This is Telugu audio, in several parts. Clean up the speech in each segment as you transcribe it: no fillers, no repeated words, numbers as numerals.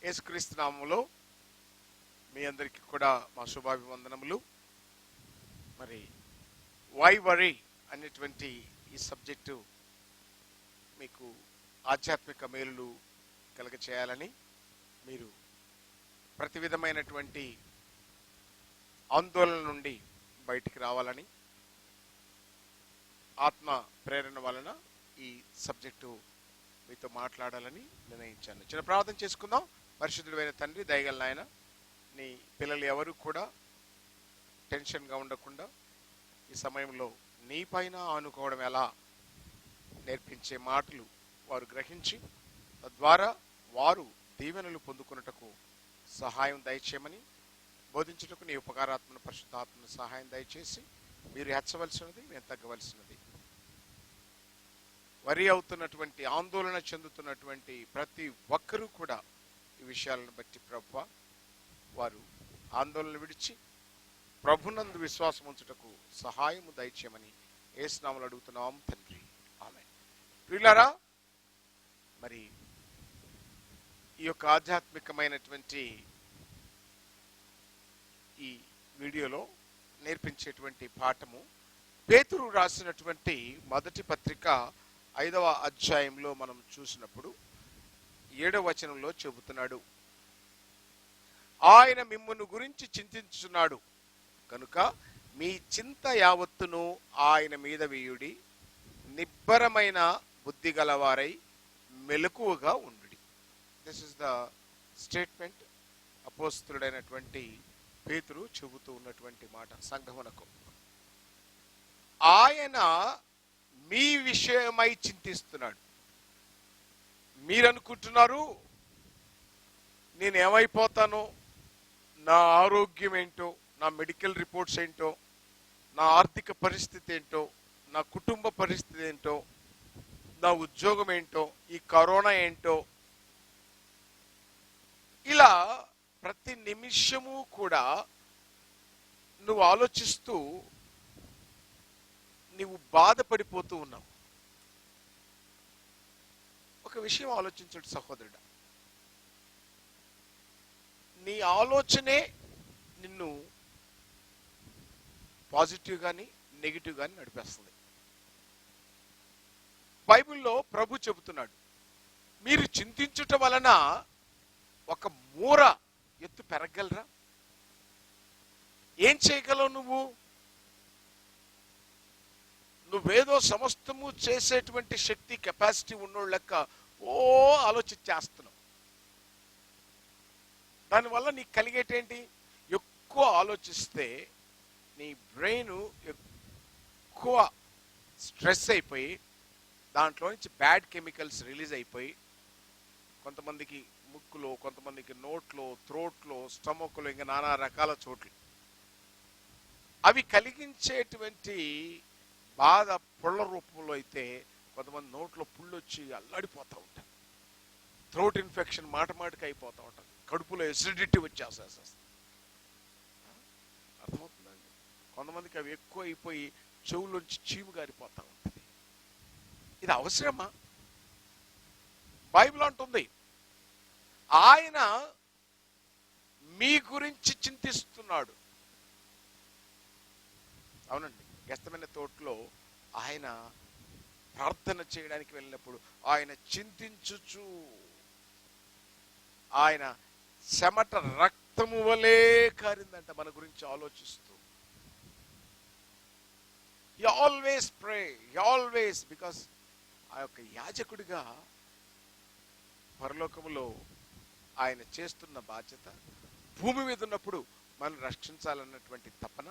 యేసుక్రీస్తు నామములో మీ అందరికీ కూడా మా శుభాభివందనములు. మరి వై వరీ అనేటువంటి ఈ సబ్జెక్టు మీకు ఆధ్యాత్మిక మేలులు కలుగ చేయాలని, మీరు ప్రతి విధమైనటువంటి ఆందోళన నుండి బయటికి రావాలని ఆత్మ ప్రేరణ వలన ఈ సబ్జెక్టు మీతో మాట్లాడాలని నిర్ణయించాను. చిన్న ప్రార్థన చేసుకుందాం. పరిశుద్ధుడైన తండ్రి, దయగల నాయన, నీ పిల్లలు ఎవరు కూడా టెన్షన్గా ఉండకుండా ఈ సమయంలో నీ పైన ఆనుకోవడం ఎలా నేర్పించే మాటలు వారు గ్రహించి తద్వారా వారు దీవెనలు పొందుకున్నటకు సహాయం దయచేయమని, బోధించుటకు నీ ఉపకారాత్మను పరిశుద్ధాత్మను సహాయం దయచేసి మీరు హెచ్చవలసినది, మేము తగ్గవలసినది. వరి అవుతున్నటువంటి, ఆందోళన చెందుతున్నటువంటి ప్రతి ఒక్కరూ కూడా ఈ విషయాలను బట్టి ప్రభువా వారు ఆందోళన విడిచి ప్రభునందు విశ్వాసం ఉంచుటకు సహాయము దయచేయమని యేసు నామములో అడుగుతున్నాం తండ్రి, ఆమేన్. ప్రియులారా, మరి ఈ యొక్క ఆధ్యాత్మికమైనటువంటి ఈ వీడియోలో నేర్పించేటువంటి పాఠము పేతురు రాసినటువంటి మొదటి పత్రిక 5వ అధ్యాయంలో మనం చూసినప్పుడు 7వ వచనంలో చెబుతున్నాడు, ఆయన మిమ్మును గురించి చింతించుచున్నాడు కనుక మీ చింత యావత్తును ఆయన మీద వేయుడి, నిబ్బరమైన బుద్ధి గలవారై మెలకువగా ఉండుడి. దిస్ ఇస్ ద స్టేట్మెంట్ అపోస్తలుడైనటువంటి పేతురు చెబుతూ ఉన్నటువంటి మాట సంఘమునకు. ఆయన మీ విషయమై చింతిస్తున్నాడు. మీరు అనుకుంటున్నారు నేను ఏమైపోతానో, నా ఆరోగ్యం ఏంటో, నా మెడికల్ రిపోర్ట్స్ ఏంటో, నా ఆర్థిక పరిస్థితి ఏంటో, నా కుటుంబ పరిస్థితి ఏంటో, నా ఉద్యోగం ఏంటో, ఈ కరోనా ఏంటో, ఇలా ప్రతి నిమిషము కూడా నువ్వు ఆలోచిస్తూ నువ్వు బాధపడిపోతూ ఉన్నావు. ఒక విషయం ఆలోచించడు సహోదరుడా, నీ ఆలోచనే నిన్ను పాజిటివ్ గాని నెగిటివ్ గాని నడిపేస్తుంది. బైబిల్లో ప్రభు చెబుతున్నాడు, మీరు చింతించుట వలన ఒక మూర ఎత్తు పెరగలరా? ఏం చేయగలవు? నువ్వేదో సమస్తము చేసేటువంటి శక్తి, కెపాసిటీ ఉన్నోళ్ళు లెక్క ఆలోచించేస్తున్నావు. దానివల్ల నీకు కలిగేటేంటి? ఎక్కువ ఆలోచిస్తే నీ బ్రెయిన్ ఎక్కువ స్ట్రెస్ అయిపోయి దాంట్లో నుంచి బ్యాడ్ కెమికల్స్ రిలీజ్ అయిపోయి కొంతమందికి ముక్కులో, కొంతమందికి నోట్లో, థ్రోట్లో, స్టమక్లో, ఇంకా నానా రకాల చోట్లు అవి కలిగించేటువంటి బాధ పుళ్ళ రూపంలో అయితే కొంతమంది నోట్లో పుళ్ళు వచ్చి అల్లాడిపోతూ ఉంటారు. థ్రోట్ ఇన్ఫెక్షన్ మాటమాటికి అయిపోతూ ఉంటుంది. కడుపులో ఎసిడిటీ వచ్చేసేస్తుంది. అర్థమవుతుందండి? కొంతమందికి అవి ఎక్కువ అయిపోయి చెవులోంచి చీము గారిపోతూ ఉంటుంది. ఇది అవసరమా? బైబిల్ అంటుంది ఆయన మీ గురించి చింతిస్తున్నాడు. అవునండి, గెస్తమైన తోటలో ఆయన ప్రార్థన చేయడానికి వెళ్ళినప్పుడు ఆయన చింతించుచు, ఆయన చెమట రక్తము వలె కారిందంట మన గురించి ఆలోచిస్తూ. He always pray, he always, because ఆ యొక్క యాజకుడిగా పరలోకములో ఆయన చేస్తున్న బాధ్యత, భూమి మీద ఉన్నప్పుడు మనం రక్షించాలన్నటువంటి తపన.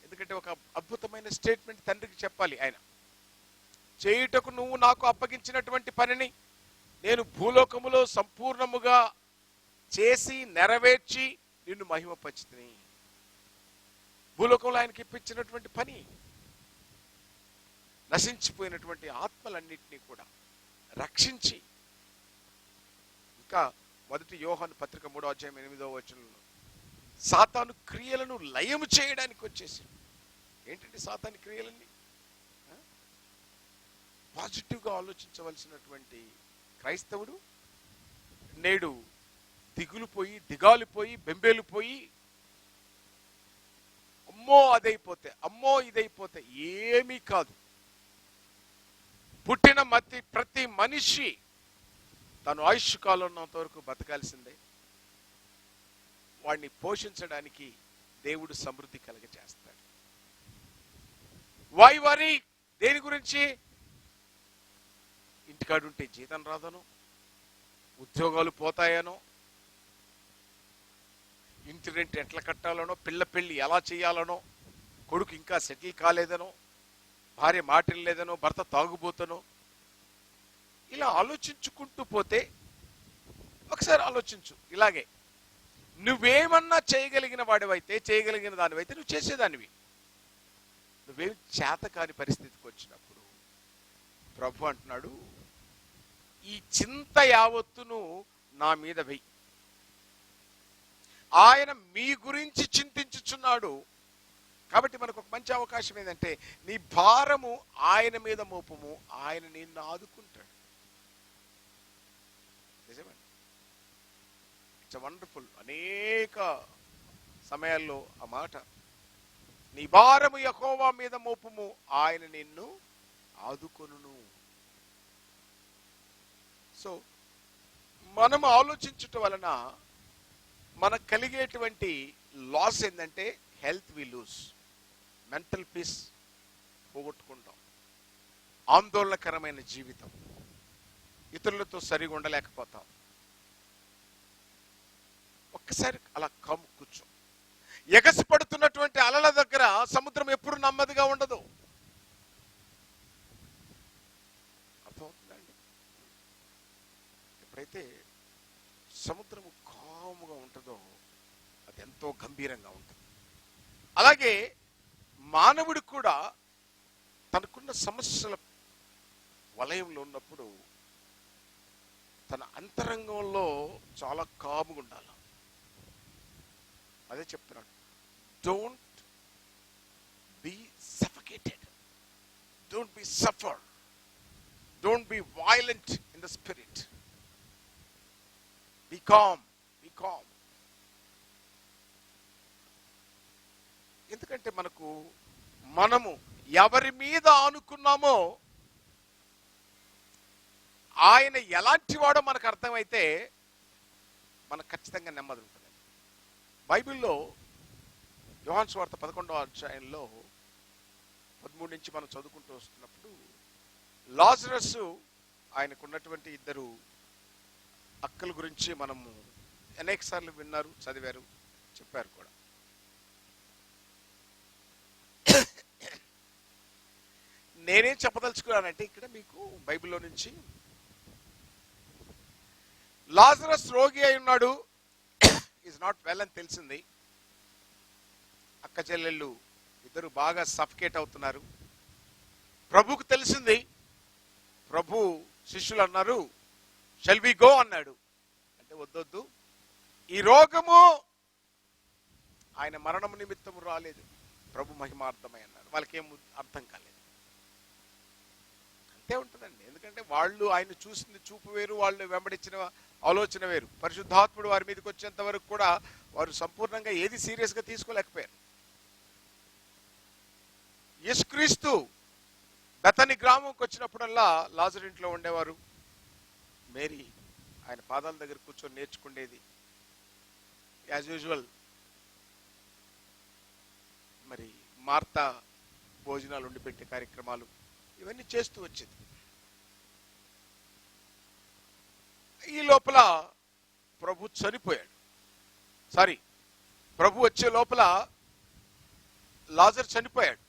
ఎందుకంటే ఒక అద్భుతమైన స్టేట్మెంట్ తండ్రికి చెప్పాలి, ఆయన చేయుటకు నువ్వు నాకు అప్పగించినటువంటి పనిని నేను భూలోకములో సంపూర్ణముగా చేసి నెరవేర్చి నిన్ను మహిమపరిచితిని. భూలోకంలో ఆయనకి ఇప్పించినటువంటి పని నశించిపోయినటువంటి ఆత్మలన్నింటినీ కూడా రక్షించి, ఇంకా 1 యోహాను పత్రిక 3వ అధ్యాయం 8వ వచనంలో సాతాను క్రియలను లయము చేయడానికి వచ్చేసి. ఏంటంటే సాతాను క్రియలన్నీ పాజిటివ్గా ఆలోచించవలసినటువంటి క్రైస్తవుడు నేడు దిగులుపోయి, దిగాలిపోయి, బెంబేలిపోయి, అమ్మో అదైపోతే, అమ్మో ఇదైపోతే. ఏమీ కాదు. పుట్టిన ప్రతి మనిషి తను ఆయుష్ కాలం ఉన్నంత వరకు బతకాల్సిందే. వాడిని పోషించడానికి దేవుడు సమృద్ధి కలగజేస్తాడు. Why worry? దేని గురించి? ఇంటికాడుంటే జీతం రాదనో, ఉద్యోగాలు పోతాయనో, ఇంటి రెంట్ ఎట్లా కట్టాలనో, పిల్ల పెళ్లి ఎలా చేయాలనో, కొడుకు ఇంకా సెటిల్ కాలేదనో, భార్య మాటలు లేదనో, భర్త తాగుబోతనో, ఇలా ఆలోచించుకుంటూ పోతే, ఒకసారి ఆలోచించు. ఇలాగే నువ్వేమన్నా చేయగలిగిన వాడివైతే, చేయగలిగిన దానివైతే నువ్వు చేసేదానివి. నువ్వేం చేత కాని పరిస్థితికి వచ్చినప్పుడు ప్రభు అంటున్నాడు, ఈ చింత యావత్తును నా మీద వెయ్యి. ఆయన మీ గురించి చింతించుచున్నాడు. కాబట్టి మనకు ఒక మంచి అవకాశం ఏంటంటే, నీ భారము ఆయన మీద మోపము, ఆయన నిన్ను ఆదుకుంటాడు. నిజమే. It's wonderful. అనేక సమయాల్లో ఆ మాట, నీ భారము యెహోవా మీద మోపము, ఆయన నిన్ను ఆదుకొనును. సో మనం ఆలోచించటం వలన మనకు కలిగేటువంటి లాస్ ఏంటంటే, health we lose, mental peace పోగొట్టుకుంటాం, ఆందోళనకరమైన జీవితం, ఇతరులతో సరిగా ఉండలేకపోతాం. ఒక్కసారి అలా కూర్చో. ఎగసి పడుతున్నటువంటి అలల దగ్గర సముద్రం ఎప్పుడు నెమ్మదిగా ఉండదు. అర్థమవుతుందండి? ఎప్పుడైతే సముద్రము కాముగా ఉంటుందో అది ఎంతో గంభీరంగా ఉంటుంది. అలాగే మానవుడు కూడా తనకున్న సమస్యల వలయంలో ఉన్నప్పుడు తన అంతరంగంలో చాలా కాముగా ఉండాలి. అదే చెప్తున్నాడు, don't be suffocated, don't be suffer, don't be violent in the spirit, be calm, be calm. ఎందుకంటే మనము ఎవరి మీద ఆనుకున్నామో ఆయన ఎలాంటి వాడో మనకు అర్థమైతే మనకు ఖచ్చితంగా నెమ్మది ఉంటుంది. బైబిల్లో యోహాను సువార్త 11వ అధ్యాయంలో 13 నుంచి మనం చదువుకుంటూ వస్తున్నప్పుడు, లాజరస్ ఆయనకున్నటువంటి ఇద్దరు అక్కల గురించి మనము అనేక సార్లు విన్నారు, చదివారు, చెప్పారు కూడా. నేనేం చెప్పదలుచుకున్నానంటే, ఇక్కడ మీకు బైబిల్లో నుంచి, లాజరస్ రోగి అయి ఉన్నాడు, ఈజ్ నాట్ వెల్ అని తెలిసింది. అక్క చెల్లెళ్ళు ఇద్దరు బాగా సఫికేట్ అవుతున్నారు. ప్రభుకు తెలిసింది. ప్రభు శిష్యులు అన్నారు, షల్ వి గో అన్నాడు. అంటే వద్దొద్దు, ఈ రోగము ఆయన మరణము నిమిత్తము రాలేదు, ప్రభు మహిమార్థమై అన్నారు. వాళ్ళకేం అర్థం కాలేదు. అంతే ఉంటుందండి. ఎందుకంటే వాళ్ళు ఆయన చూసింది చూపు వేరు, వాళ్ళు వెంబడించిన ఆలోచన వేరు. పరిశుద్ధాత్ముడు వారి మీదకి వచ్చేంత వరకు కూడా వారు సంపూర్ణంగా ఏది సీరియస్గా తీసుకోలేకపోయారు. యేసుక్రీస్తు బెతనీ గ్రామంకి వచ్చినప్పుడల్లా లాజరు ఇంట్లో ఉండేవారు. మేరీ ఆయన పాదాల దగ్గర కూర్చొని నేర్చుకునేది. యాజ్ యూజువల్ మరి మార్తా భోజనాలు వండి పెట్టే కార్యక్రమాలు ఇవన్నీ చేస్తూ వచ్చింది. ఈ లోపల ప్రభు చనిపోయాడు. ప్రభు వచ్చే లోపల లాజరు చనిపోయాడు.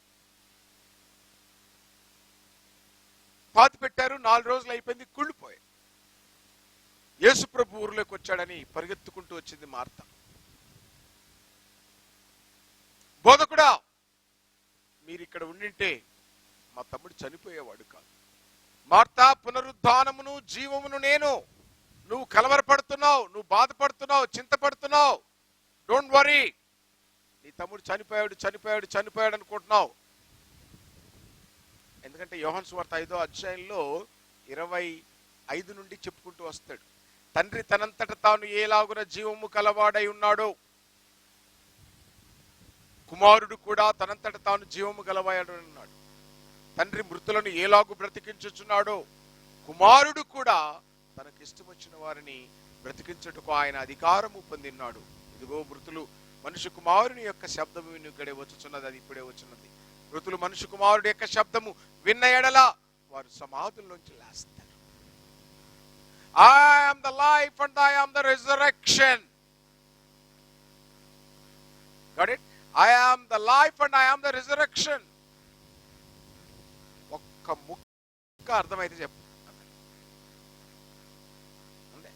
పాతి పెట్టారు. 4 రోజులు అయిపోయింది, కుళ్ళిపోయాడు. యేసు ప్రభు ఊరిలోకి వచ్చాడని పరిగెత్తుకుంటూ వచ్చింది మార్త. బోధకుడా, మీరు ఇక్కడ ఉండింటే మా తమ్ముడు చనిపోయేవాడు కాదు. మార్త, పునరుద్ధానమును జీవమును నేను. నువ్వు కలవరపడుతున్నావు, నువ్వు బాధపడుతున్నావు, చింతపడుతున్నావు. డోంట్ వరీ, నీ తమ్ముడు చనిపోయాడు అనుకుంటున్నావు. ఎందుకంటే యోహాను సువార్త 5వ అధ్యాయంలో 25 నుండి చెప్పుకుంటూ వస్తాడు. తండ్రి తనంతట తాను ఏలాగున జీవము కలవాడై ఉన్నాడో కుమారుడు కూడా తనంతట తాను జీవము గలవాడై ఉన్నాడు. తండ్రి మృతులను ఏలాగు బ్రతికించుచున్నాడో కుమారుడు కూడా తనకిష్టం వచ్చిన వారిని బ్రతికించుటకు ఆయన అధికారము పొందినాడు. ఇదిగో మృతులు మనుష్య కుమారుని యొక్క శబ్దము వినుగడే వచ్చుచున్నది, అది ఇప్పుడే వచ్చున్నది. మృతులు మనుష్య కుమారుడి యొక్క శబ్దము విన్న ఎడల వారు సమాధుల్లోంచి లేస్తారు. I am the life and I am the resurrection. Got it? I am the life and I am the resurrection. ఒక్క ముక్క అర్థమైతే చెప్పు. అంటే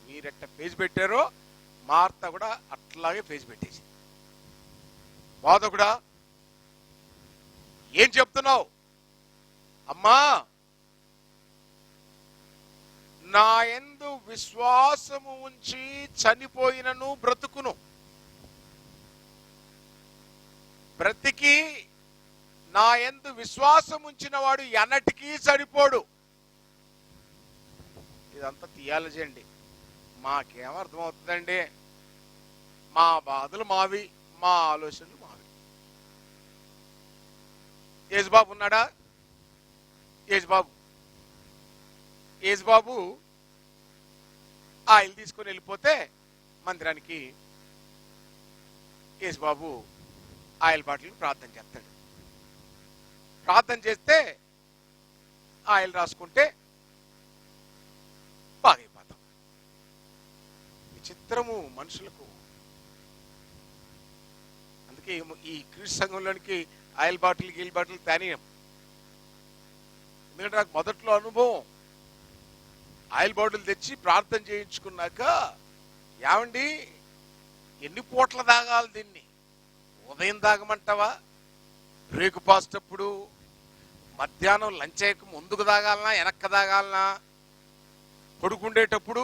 మీరెట్ట పేజ్ పెట్టారో మార్త కూడా అట్లాగే పేజ్ పెట్టేసి, బోధకుడా ఏం చెప్తున్నావు? అమ్మా, నా యందు విశ్వాసము ఉంచి చనిపోయినను బ్రతుకును, బ్రతికి నా యందు విశ్వాసం ఉంచిన వాడు ఎన్నటికీ చనిపోడు. ఇదంతా థియాలజీ అండి, మాకేమర్థమవుతుందండి? మా బాధలు మావి, మా ఆలోచనలు మావి. యేసుబాబు ఉన్నాడా? యేసుబాబు ఆయిల్ తీసుకొని వెళ్ళిపోతే మందిరానికి యేసుబాబు ఆయిల్ బాటిల్ ప్రార్థన చేస్తాడు. ప్రార్థన చేస్తే ఆయిల్ రాసుకుంటే బాగైపోతాం. విచిత్రము మనుషులకు. అందుకే ఈ క్రీస్తు సంఘంలోనికి ఆయిల్ బాటిల్ తేనీయం. ఎందుకంటే నాకు మొదట్లో అనుభవం. ఆయిల్ బాటిల్ తెచ్చి ప్రార్థన చేయించుకున్నాక, ఏమండి ఎన్ని పూట్ల తాగాలి దీన్ని? ఉదయం తాగమంటావా? బ్రేక్ఫాస్ట్ అప్పుడు, మధ్యాహ్నం లంచ్ అయ్యక ముందుకు తాగాలనా వెనక్కి తాగాలనా? పడుకుండేటప్పుడు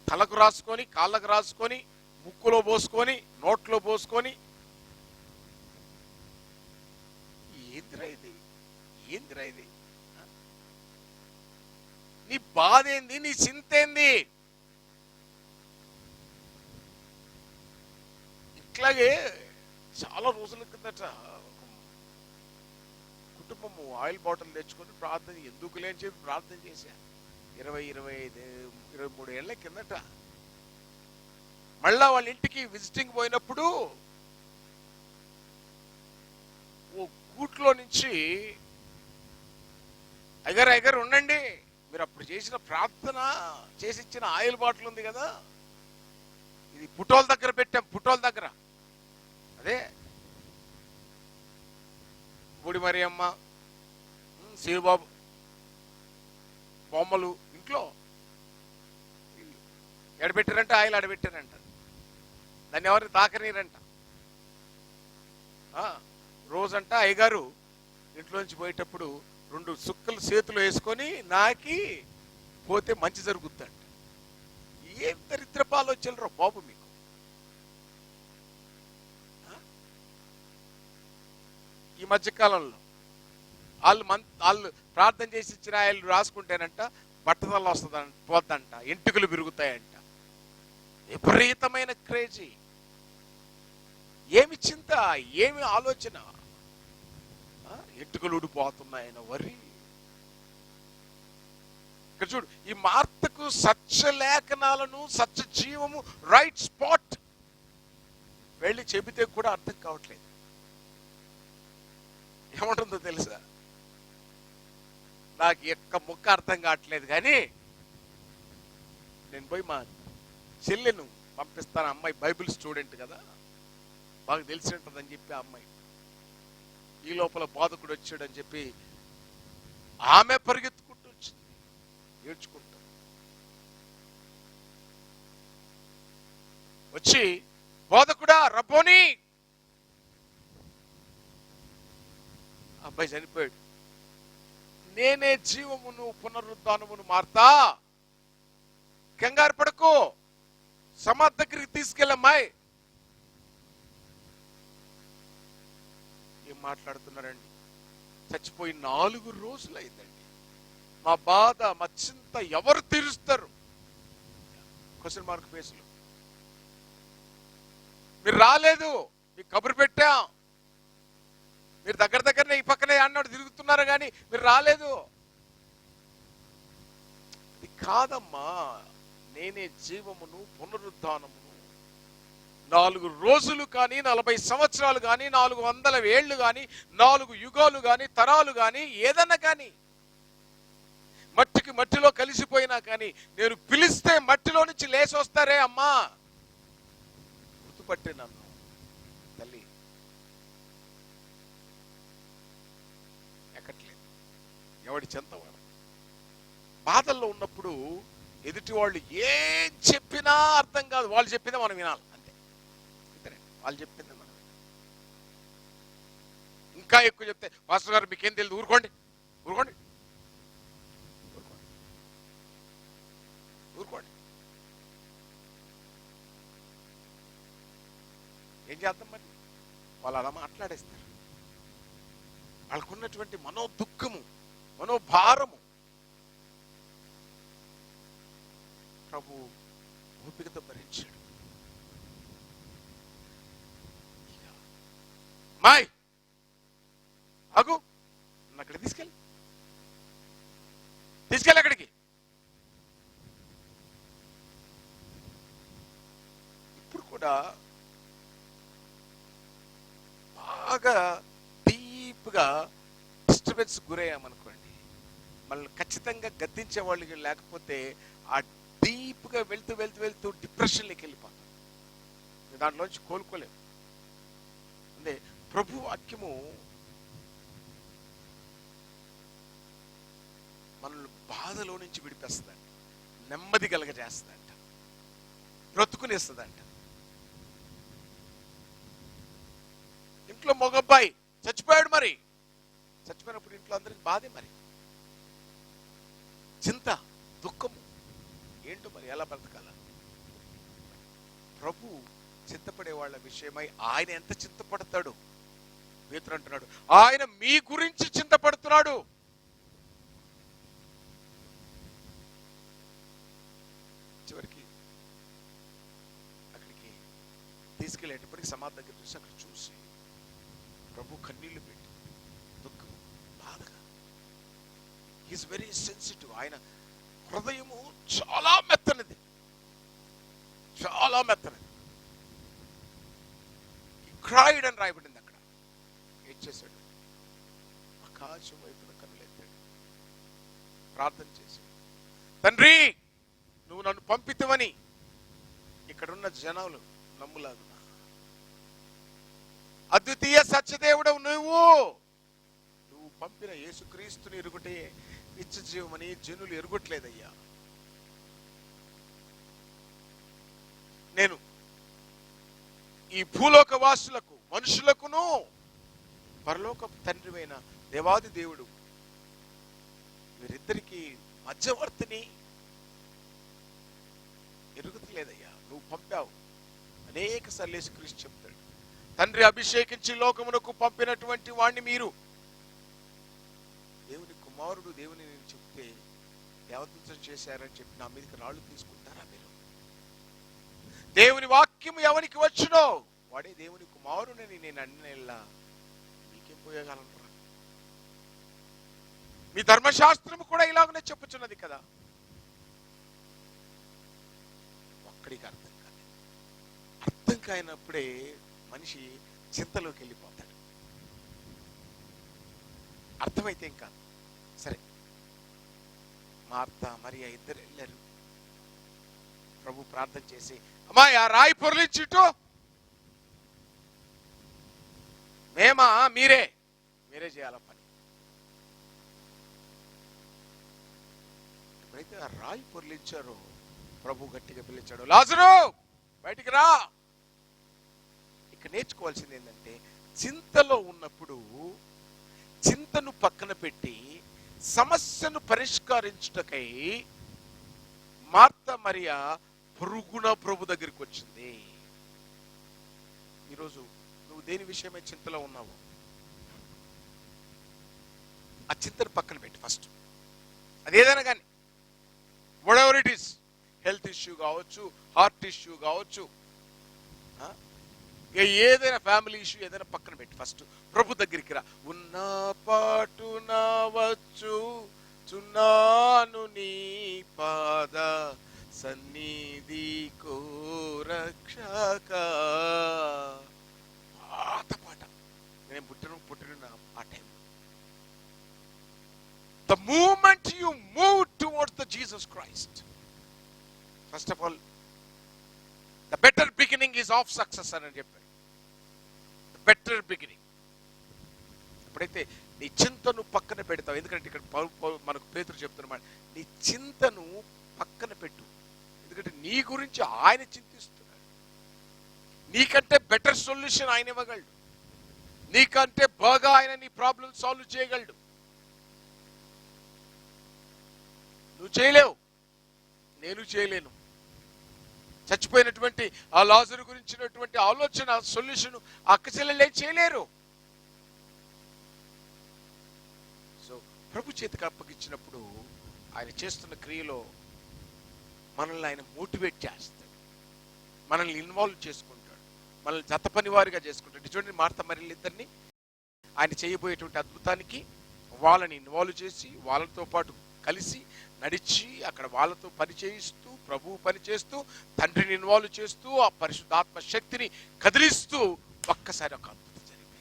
తలకు రాసుకొని, కాళ్ళకు రాసుకొని, ముక్కులో పోసుకొని, నోట్లో పోసుకొని. ఏందిరా ఇది? నీ బాధ ఏంది? నీ చింత ఏంది? ఇట్లాగే చాలా రోజుల కిందట కుటుంబము ఆయిల్ బాటిల్ తెచ్చుకొని ప్రార్థన, ఎందుకు లేని చెప్పి ప్రార్థన చేశా. 23 ఏళ్ల కిందట. మళ్ళా వాళ్ళ ఇంటికి విజిటింగ్ పోయినప్పుడు ఓ గూట్లో నుంచి, అయ్యగారు ఉండండి, మీరు అప్పుడు చేసిన ప్రార్థన చేసి ఇచ్చిన ఆయిల్ బాటిల్ ఉంది కదా, ఇది పుటోల దగ్గర పెట్టాం. పుటోల దగ్గర అదే బూడి మరియమ్మ, శివబాబు బొమ్మలు ఇంట్లో ఎడబెట్టారంట, ఆయిల్ అడబెట్టారంట. దాన్ని ఎవరిని తాకనీరంట. రోజంట అయ్యగారు ఇంట్లోంచి పోయేటప్పుడు 2 సుక్కలు చేతులు వేసుకొని నాకి పోతే మంచి జరుగుద్దంట. ఏం దరిద్రపు ఆలోచనరా బాబు మీకు? ఈ మధ్యకాలంలో వాళ్ళు ప్రార్థన చేసి ఇచ్చిన ఆయిల్ రాసుకుంటేనంట బట్టతల వస్తుందంట, పోద్దంట, ఎంటుకలు పెరుగుతాయంట. విపరీతమైన క్రేజీ. ఏమి చింత, ఏమి ఆలోచన? ఎంటుకలు ఊడిపోతున్నాయన వరి. ఇక్కడ చూడు, ఈ మార్తకు సత్య లేఖనాలను, సత్య జీవము రైట్ స్పాట్ వెళ్ళి చెబితే కూడా అర్థం కావట్లేదు. ఏమంటుందో తెలుసా? నాకు ఎక్క ముక్క అర్థం కావట్లేదు, కానీ నేను పోయి మా చెల్లెను పంపిస్తాను. అమ్మాయి బైబిల్ స్టూడెంట్ కదా, బాగా తెలిసి ఉంటుందని చెప్పి ఆ అమ్మాయి, ఈ లోపల బాధకుడు వచ్చాడని చెప్పి ఆమె పరిగెత్తుకుంటూ వచ్చింది ఏడ్చుకుంటా. వచ్చి, బోధకుడా, రబ్బోని, అబ్బాయి చనిపోయాడు, నేనే జీవమును పునరుద్ధానమును మార్తా, కంగారు పడకు, సమాధి దగ్గరికి తీసుకెళ్ళమ్మాయి. ఏం మాట్లాడుతున్నారండి? చచ్చిపోయి 4 రోజులు అయిందండి. మా బాధ, మా చింత ఎవరు తీరుస్తారు? క్వశ్చన్ మార్క్ ఫేసులు. మీరు రాలేదు, మీకు కబురు పెట్టాం, మీరు దగ్గరనే ఈ పక్కనే అన్నాడు తిరుగుతున్నారు కానీ మీరు రాలేదు. ఇది కాదమ్మా, నేనే జీవమును పునరుద్ధానమును. 4 రోజులు కానీ 40 సంవత్సరాలు కానీ 400 ఏళ్ళు కానీ 4 యుగాలు కానీ తరాలు కానీ ఏదన్నా కానీ మట్టికి మట్టిలో కలిసిపోయినా కానీ నేను పిలిస్తే మట్టిలో నుంచి లేచి వస్తారే అమ్మా. గుర్తుపట్టే నన్ను తల్లి. ఎక్కట్లేదు ఎవడి చెంతవాడు. బాధల్లో ఉన్నప్పుడు ఎదుటి వాళ్ళు ఏం చెప్పినా అర్థం కాదు, వాళ్ళు చెప్పిందే మనం వినాలి అంతే. వాళ్ళు చెప్పిందే మనం వినాలి. ఇంకా ఎక్కువ చెప్తే మాస్టర్ గారు మీకేం తెలియదు, ఊరుకోండి ఊరుకోండి ఊరుకోండి. ఏం చేద్దాం మరి? వాళ్ళు అలా మాట్లాడేస్తారు. వాళ్ళకున్నటువంటి మనోదుఃఖము, మనోభారము ప్రభు ఓపికతో భరించాడు. మాయ్ అగు అక్కడ తీసుకెళ్ళి అక్కడికి. ఇప్పుడు కూడా బాగా డీప్గా డిస్టర్బెన్స్ గురయ్యామనుకోండి, మళ్ళీ ఖచ్చితంగా గద్దించే వాళ్ళు లేకపోతే ఆ డీప్గా వెళ్తూ డిప్రెషన్లోకి వెళ్ళిపోతాం. దాంట్లోంచి కోలుకోలేము. అంటే ప్రభు వాక్యము మనల్ని బాధలో నుంచి విడిపేస్తుందంట, నెమ్మది కలగజేస్తుందంట, బ్రతుకునేస్తుందంట. ఇంట్లో మగబ్బాయి చచ్చిపోయాడు, మరి చచ్చిపోయినప్పుడు ఇంట్లో అందరికి బాధే, మరి చింత దుఃఖము ఏంటో మరి ఎలా బ్రతకాల. ప్రభు చింతపడే వాళ్ళ విషయమై ఆయన ఎంత చింతపడతాడు. పేతురు అంటున్నాడు, ఆయన మీ గురించి చింతపడుతున్నాడు. చివరికి అక్కడికి తీసుకెళ్ళేటప్పటికి సమాధి దగ్గర చూసి అక్కడ చూసి ప్రభు కన్నీళ్లు పెట్టి దుఃఖం బాధగా. Is very sensitive. ఆయన హృదయము చాలా మెత్తనిది, చాలా మెత్తనిది. క్రైడ్ అని రాయబడింది అక్కడ. ఏం చేశాడు? ఆకాశం వైపున కన్నులెత్తాడు, ప్రార్థన చేశాడు. తండ్రి, నువ్వు నన్ను పంపితవని ఇక్కడున్న జనాలు నమ్ములాగునా. అద్వితీయ సత్యదేవుడవు నువ్వు పంపిన యేసుక్రీస్తుని ఎరుగుటే నిత్య జీవమని జనులు ఎరుగుట్లేదయ్యా. నేను ఈ భూలోక వాసులకు, మనుషులకును పరలోక తండ్రివైన దేవాది దేవుడు వీరిద్దరికి మధ్యవర్తిని ఎరుగుతలేదయ్యా. నువ్వు పంపావు. అనేక సార్లు యేసుక్రీస్తు చెప్తాడు, తండ్రి అభిషేకించి లోకమునకు పంపినటువంటి వాణ్ణి మీరు. దేవుని కుమారుడు దేవుని నేను చెప్తే దేవదూతలు చేశారని చెప్పి నా మీదకి రాళ్ళు తీసుకుంటారా మీరు? దేవుని వాక్యము ఎవరికి వచ్చునో వాడే దేవుని కుమారుడని నేను అన్నెల్లా మీకేం పోయగలరా? మీ ధర్మశాస్త్రము కూడా ఇలాగనే చెప్పుచున్నది కదా. ఒక్కడికి అర్థం కాదు. అర్థం కానప్పుడే మనిషి చింతలోకి వెళ్ళిపోతాడు. అర్థమైతే ఇంకా సరే. మార్తా మరియా ఇద్దరు వెళ్ళారు. ప్రభు ప్రార్థన చేసి, అమ్మాయి ఆ రాయి పొరలించుటో. మేమా? మీరే చేయాల పని. ఎప్పుడైతే ఆ రాయి పొరలించారో ప్రభు గట్టిగా పిలిచాడు, లాజరు బయటికి రా. ఇక్కడ నేర్చుకోవాల్సింది ఏంటంటే, చింతలో ఉన్నప్పుడు చింతను పక్కన పెట్టి సమస్యను పరిష్కరించుటకై మార్తా మరియా పరుగున ప్రభు దగ్గరికి వచ్చింది. ఈరోజు నువ్వు దేని విషయమై చింతలో ఉన్నావు? ఆ చింతను పక్కన పెట్టి ఫస్ట్, అదేదైనా కానీ, what ever it is, health issue కావచ్చు, హార్ట్ ఇష్యూ కావచ్చు, ఏదైనా ఫ్యామిలీ ఇష్యూ ఏదైనా పక్కన పెట్టి ఫస్ట్ ప్రభు దగ్గరికి రా. ఉన్న పాటున వచ్చు చున్నాను నీ పాద సన్నిధి రక్షక. పాత పాట నేను పుట్టిన ఆ time. The moment you move towards the Jesus Christ, first of all, the better beginning is of success అని చెప్పాడు. The better beginning. ఎప్పుడైతే నీ చింతను పక్కన పెడతావు, ఎందుకంటే ఇక్కడ మనకు పేతురు చెప్తున్నమాట, నీ చింతను పక్కన పెట్టు. ఎందుకంటే నీ గురించి ఆయన చింతిస్తున్నాడు. నీకంటే బెటర్ సొల్యూషన్ ఆయన ఇవ్వగలడు. నీకంటే బాగా ఆయన నీ ప్రాబ్లం సాల్వ్ చేయగలడు. నువ్వు చేయలేవు, నేను చేయలేను. చచ్చిపోయినటువంటి ఆ లాజరు గురించినటువంటి ఆలోచన సొల్యూషన్ అక్క చెల్లెలే చేయలేరు. సో ప్రభు చేతికి అప్పగించినప్పుడు ఆయన చేస్తున్న క్రియలో మనల్ని ఆయన మోటివేట్ చేస్తాడు, మనల్ని ఇన్వాల్వ్ చేసుకుంటాడు, మనల్ని జత పని వారిగా చేసుకుంటాడు. చూడండి, మార్త మరియల ఇద్దరిని ఆయన చేయబోయేటువంటి అద్భుతానికి వాళ్ళని ఇన్వాల్వ్ చేసి వాళ్ళతో పాటు కలిసి నడిచి అక్కడ వాళ్ళతో పని చేయిస్తూ, ప్రభువు పని చేస్తూ, తండ్రిని ఇన్వాల్వ్ చేస్తూ, ఆ పరిశుద్ధాత్మ శక్తిని కదిలిస్తూ ఒక్కసారి ఒక అద్భుతం జరిగింది.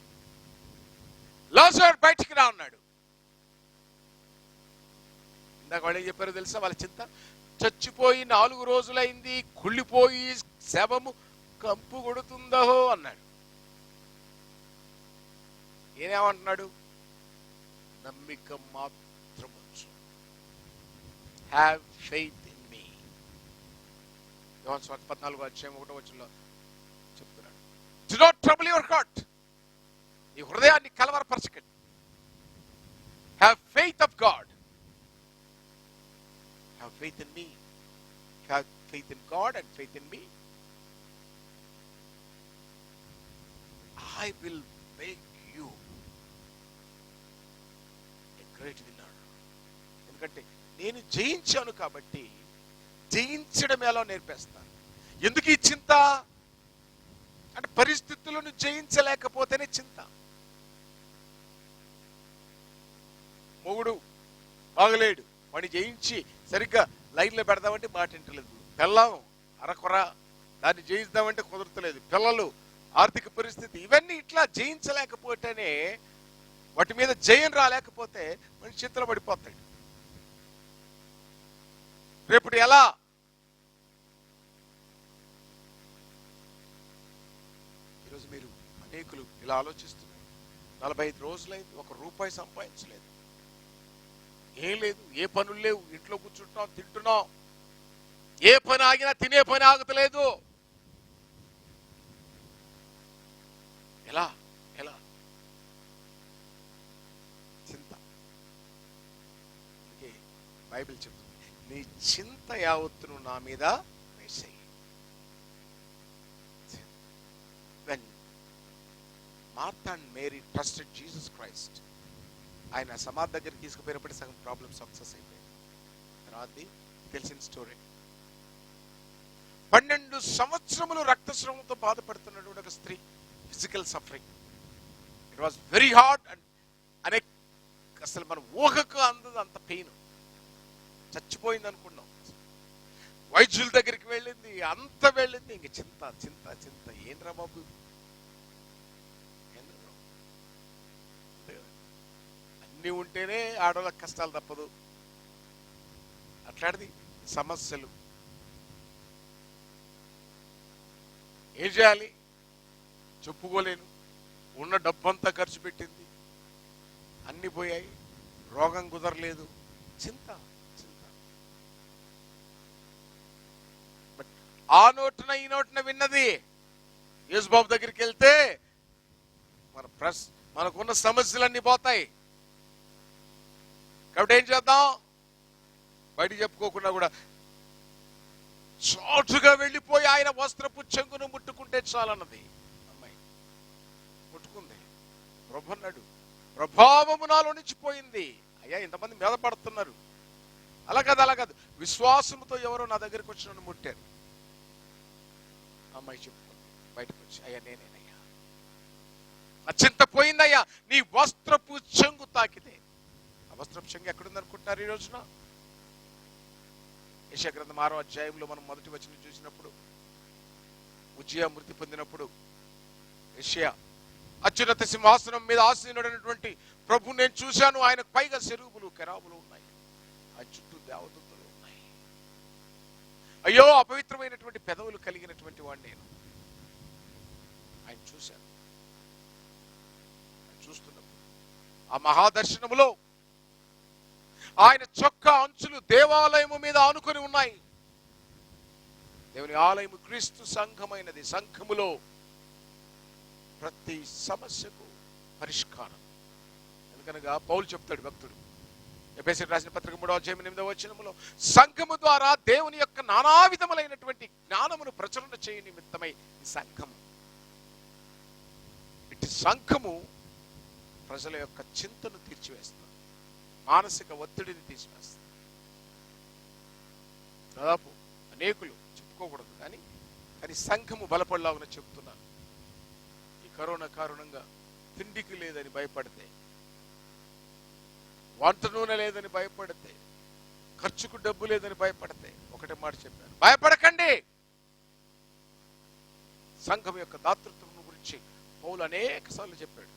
లాజరు బయటికి రా అన్నాడు. ఇందాక వాళ్ళు ఏం చెప్పారో తెలుసా? వాళ్ళ చింత, చచ్చిపోయి 4 రోజులైంది, కుళ్ళిపోయి శవము కంపు కొడుతుందో అన్నాడు. ఏమేమంటున్నాడు? నమ్మిక మాత్రం ఉంచు. Have faith in me. యోహాను సువార్త 14:1 చెప్తున్నాడు. Do not trouble your heart. నీ హృదయాన్ని కలవరపరచకండి. Have faith of God. Have faith in me. Have faith in God and faith in me. I will make you a great winner. ఎందుకంటే నేను జయించాను కాబట్టి జయించడం ఎలా నేర్పేస్తాను. ఎందుకు ఈ చింత అంటే పరిస్థితులను జయించలేకపోతేనే చింత. మొగుడు బాగలేడు, వాడిని జయించి సరిగ్గా లైన్లో పెడదామంటే మాట వింటలేదు. పెళ్ళాం అరకొర, దాన్ని జయిద్దామంటే కుదరతలేదు. పిల్లలు, ఆర్థిక పరిస్థితి, ఇవన్నీ ఇట్లా జయించలేకపోతేనే, వాటి మీద జయం రాలేకపోతే మనిషి చింతలో పడిపోతాడు. రేపటి ఎలా? ఈరోజు మీరు అనేకులు ఇలా ఆలోచిస్తున్నారు. 45 రోజులైంది, ₹1 సంపాదించలేదు, ఏం లేదు, ఏ పనులు లేవు, ఇంట్లో కూర్చుంటున్నాం, తింటున్నాం, ఏ పని ఆగినా తినే పని ఆగుతలేదు. ఎలా ఎలా? చింత. అందుకే బైబిల్ చెప్తుంది, నీ చింత యావత్తును నా మీద వేసేయి. When Martha and Mary trusted Jesus Christ, ఆయన సమాధి దగ్గరికి తీసుకుపోయినప్పుడు సగం ప్రాబ్లం సక్సెస్ అయిపోయింది. తర్వాతది తెలిసిన స్టోరీ. 12 సంవత్సరములు రక్తస్రావంతో బాధపడుతున్నటువంటి ఒక స్త్రీ, physical suffering. It was very hard and అనే అసలు మన ఊహకు అందదు అంత పెయిన్. చచ్చిపోయింది అనుకున్నాం. వైద్యుల దగ్గరికి వెళ్ళింది, అంత వెళ్ళింది, ఇంక చింత చింత చింత. ఏంట్రా బాబు, అన్నీ ఉంటేనే ఆడవాళ్ళకి కష్టాలు తప్పదు. అట్లాంటిది సమస్యలు. ఏం చేయాలి చెప్పుకోలేను. ఉన్న డబ్బంతా ఖర్చు పెట్టింది, అన్ని పోయాయి, రోగం కుదరలేదు, చింత చింత. బట్ ఆ నోటున ఈ నోటున విన్నది. యేసుబాబు దగ్గరికి వెళ్తే మనకున్న సమస్యలన్నీ పోతాయి. కాబట్టి ఏం చేద్దాం? బయటికి చెప్పుకోకుండా కూడా చాటుగా వెళ్ళిపోయి ఆయన వస్త్రపు చెంగును ముట్టుకుంటే చాలన్నది అమ్మాయి. ముట్టుకుంది. ప్రభు అన్నాడు, ప్రభావము నాలో నుంచి పోయింది. అయ్యా, ఇంతమంది మీద పడుతున్నారు. అలా కాదు, అలా కాదు. విశ్వాసంతో ఎవరో నా దగ్గరికి వచ్చి నన్ను ముట్టారు. అమ్మాయి చెప్పుకుంది బయటకు వచ్చి, అయ్యా నేనేనయ్యా, నా చింత పోయిందయ్యా, నీ వస్త్రపు చెంగు తాకితే. ఆ వస్త్రపు చెంగు ఎక్కడుంది అనుకుంటున్నారు ఈ రోజున? యెషయా గ్రంథం 6వ అధ్యాయంలో మనం మొదటి వచనం చూసినప్పుడు, ఉజ్జియా మృతి పొందినప్పుడు యెషయా అత్యున్నత సింహాసనం మీద ఆసీనుడైనటువంటి ప్రభు నేను చూశాను, ఆయనకు పైగా కెరూబులు కెరాబులు ఉన్నాయి, ఆ చుట్టూ దేవదూతలు ఉన్నాయి. అయ్యో అపవిత్రమైనటువంటి పెదవులు కలిగినటువంటి వాడు నేను. ఆయన చూశాను. చూస్తున్నప్పుడు ఆ మహాదర్శనములో ఆయన చొక్కా అంచులు దేవాలయము మీద ఆనుకొని ఉన్నాయి. దేవుని ఆలయము క్రీస్తు సంఘమైనది. సంఘములో ప్రతి సమస్యకు పరిష్కారం. ఎందుకనగా పౌలు చెప్తాడు భక్తుడు, ఎఫెసీయులకు రాసిన పత్రిక 3వ అధ్యాయం 8వ వచనములో, సంఘము ద్వారా దేవుని యొక్క నానా విధములైనటువంటి జ్ఞానమును ప్రచురణ చేయ నిమిత్తమై ఈ సంఘము. ఇటు సంఘము ప్రజల యొక్క చింతను తీర్చివేస్తుంది, మానసిక ఒత్తిడిని తీసివేస్తుంది. దాదాపు అనేకులు చెప్పుకోకూడదు కానీ సంఘము బలపడలాగున చెప్తున్నాను. ఈ కరోనా కారణంగా తిండికి లేదని భయపడితే, వంట నూనె లేదని భయపడితే, ఖర్చుకు డబ్బు లేదని భయపడితే ఒకటే మాట చెప్పాను, భయపడకండి. సంఘం యొక్క దాతృత్వం గురించి పౌలు అనేక సార్లు చెప్పాడు.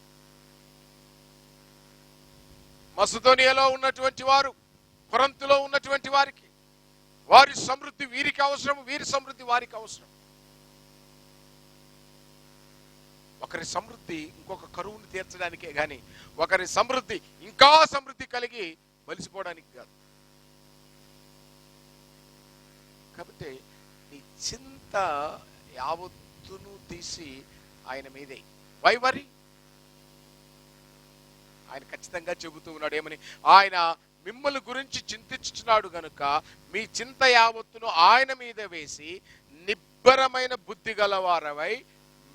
మసిదోనియాలో ఉన్నటువంటి వారు, కొరింథులో ఉన్నటువంటి వారికి, వారి సమృద్ధి వీరికి అవసరం, వీరి సమృద్ధి వారికి అవసరం. ఒకరి సమృద్ధి ఇంకొక కరువును తీర్చడానికే గాని ఒకరి సమృద్ధి ఇంకా సమృద్ధి కలిగి బలిసిపోవడానికి కాదు. కాబట్టి నీ చింత యావత్తును తీసి ఆయన మీదే. వైవరి ఆయన ఖచ్చితంగా చెబుతూ ఉన్నాడు ఏమని, ఆయన మిమ్మల్ని గురించి చింతించుచున్నాడు గనుక మీ చింత యావత్తును ఆయన మీద వేసి నిబ్బరమైన బుద్ధి గలవారవై